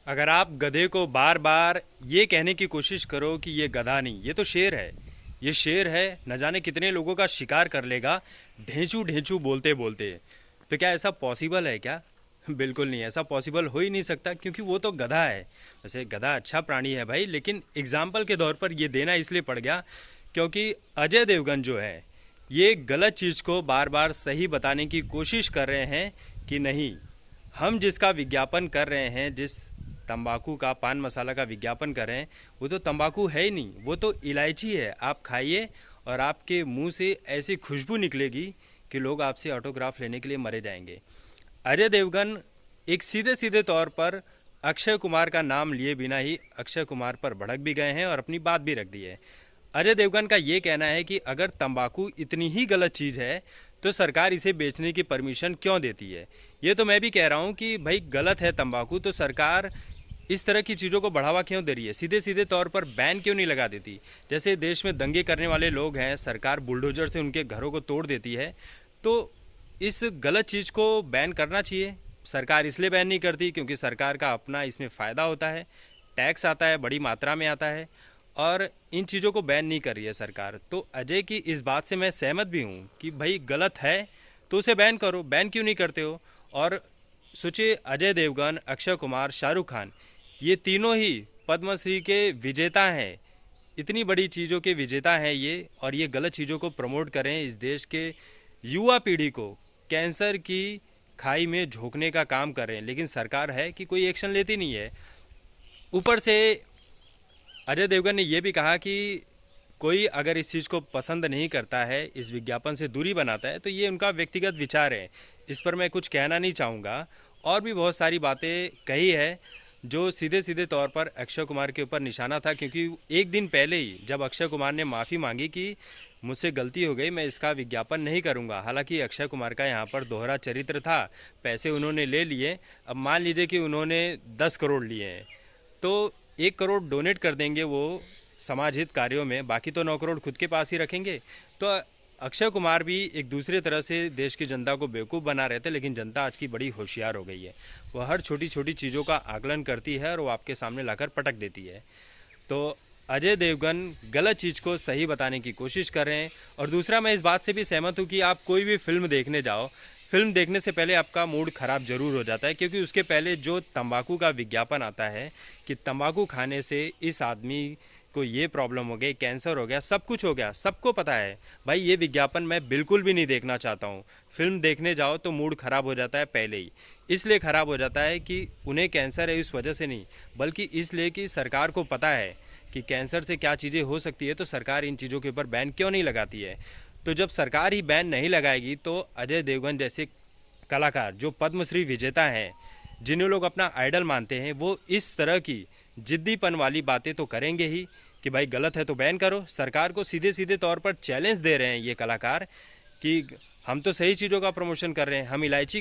अगर आप गधे को बार बार ये कहने की कोशिश करो कि ये गधा नहीं, ये तो शेर है। ये शेर है, न जाने कितने लोगों का शिकार कर लेगा ढेंचू ढेंचू बोलते बोलते। तो क्या ऐसा पॉसिबल है क्या? बिल्कुल नहीं, ऐसा पॉसिबल हो ही नहीं सकता, क्योंकि वो तो गधा है। वैसे गधा अच्छा प्राणी है भाई, लेकिन एग्जाम्पल के तौर पर ये देना इसलिए पड़ गया क्योंकि अजय देवगन जो है, ये गलत चीज़ को बार बार सही बताने की कोशिश कर रहे हैं कि नहीं, हम जिसका विज्ञापन कर रहे हैं, जिस तंबाकू का, पान मसाला का विज्ञापन कर रहे हैं, वो तो तंबाकू है ही नहीं, वो तो इलायची है। आप खाइए और आपके मुंह से ऐसी खुशबू निकलेगी कि लोग आपसे ऑटोग्राफ लेने के लिए मरे जाएंगे। अजय देवगन एक सीधे सीधे तौर पर अक्षय कुमार का नाम लिए बिना ही अक्षय कुमार पर भड़क भी गए हैं और अपनी बात भी रख दी है। अजय देवगन का ये कहना है कि अगर तंबाकू इतनी ही गलत चीज़ है तो सरकार इसे बेचने की परमिशन क्यों देती है। ये तो मैं भी कह रहा हूँ कि भाई गलत है तंबाकू, तो सरकार इस तरह की चीज़ों को बढ़ावा क्यों दे रही है? सीधे सीधे तौर पर बैन क्यों नहीं लगा देती? जैसे देश में दंगे करने वाले लोग हैं, सरकार बुलडोजर से उनके घरों को तोड़ देती है, तो इस गलत चीज़ को बैन करना चाहिए। सरकार इसलिए बैन नहीं करती क्योंकि सरकार का अपना इसमें फ़ायदा होता है, टैक्स आता है, बड़ी मात्रा में आता है, और इन चीज़ों को बैन नहीं कर रही है सरकार। तो अजय की इस बात से मैं सहमत भी हूँ कि भाई गलत है तो उसे बैन करो, बैन क्यों नहीं करते हो? और सोचिए, अजय देवगन, अक्षय कुमार, शाहरुख खान, ये तीनों ही पद्मश्री के विजेता हैं, इतनी बड़ी चीज़ों के विजेता हैं ये, और ये गलत चीज़ों को प्रमोट करें, इस देश के युवा पीढ़ी को कैंसर की खाई में झोंकने का काम कर रहे हैं, लेकिन सरकार है कि कोई एक्शन लेती नहीं है। ऊपर से अजय देवगन ने यह भी कहा कि कोई अगर इस चीज़ को पसंद नहीं करता है, इस विज्ञापन से दूरी बनाता है, तो ये उनका व्यक्तिगत विचार है, इस पर मैं कुछ कहना नहीं चाहूँगा। और भी बहुत सारी बातें कही है जो सीधे सीधे तौर पर अक्षय कुमार के ऊपर निशाना था, क्योंकि एक दिन पहले ही जब अक्षय कुमार ने माफ़ी मांगी कि मुझसे गलती हो गई, मैं इसका विज्ञापन नहीं करूंगा। हालांकि अक्षय कुमार का यहाँ पर दोहरा चरित्र था, पैसे उन्होंने ले लिए। अब मान लीजिए कि उन्होंने 10 करोड़ लिए हैं, तो 1 करोड़ डोनेट कर देंगे वो समाज हित कार्यों में, बाकी तो 9 करोड़ खुद के पास ही रखेंगे। तो अक्षय कुमार भी एक दूसरे तरह से देश की जनता को बेवकूफ़ बना रहे थे, लेकिन जनता आज की बड़ी होशियार हो गई है। वह हर छोटी छोटी चीज़ों का आकलन करती है और वो आपके सामने लाकर पटक देती है। तो अजय देवगन गलत चीज़ को सही बताने की कोशिश कर रहे हैं। और दूसरा, मैं इस बात से भी सहमत हूँ कि आप कोई भी फिल्म देखने जाओ, फिल्म देखने से पहले आपका मूड ख़राब ज़रूर हो जाता है, क्योंकि उसके पहले जो तंबाकू का विज्ञापन आता है कि तंबाकू खाने से इस आदमी को ये प्रॉब्लम हो गई, कैंसर हो गया, सब कुछ हो गया, सबको पता है भाई। ये विज्ञापन मैं बिल्कुल भी नहीं देखना चाहता हूँ। फिल्म देखने जाओ तो मूड ख़राब हो जाता है पहले ही। इसलिए ख़राब हो जाता है कि उन्हें कैंसर है इस वजह से नहीं, बल्कि इसलिए कि सरकार को पता है कि कैंसर से क्या चीज़ें हो सकती है, तो सरकार इन चीज़ों के ऊपर बैन क्यों नहीं लगाती है? तो जब सरकार ही बैन नहीं लगाएगी तो अजय देवगन जैसे कलाकार जो पद्मश्री विजेता हैं, जिन्हें लोग अपना आइडल मानते हैं, वो इस तरह की जिद्दीपन वाली बातें तो करेंगे ही कि भाई गलत है तो बैन करो। सरकार को सीधे सीधे तौर पर चैलेंज दे रहे हैं ये कलाकार कि हम तो सही चीज़ों का प्रमोशन कर रहे हैं, हम इलायची का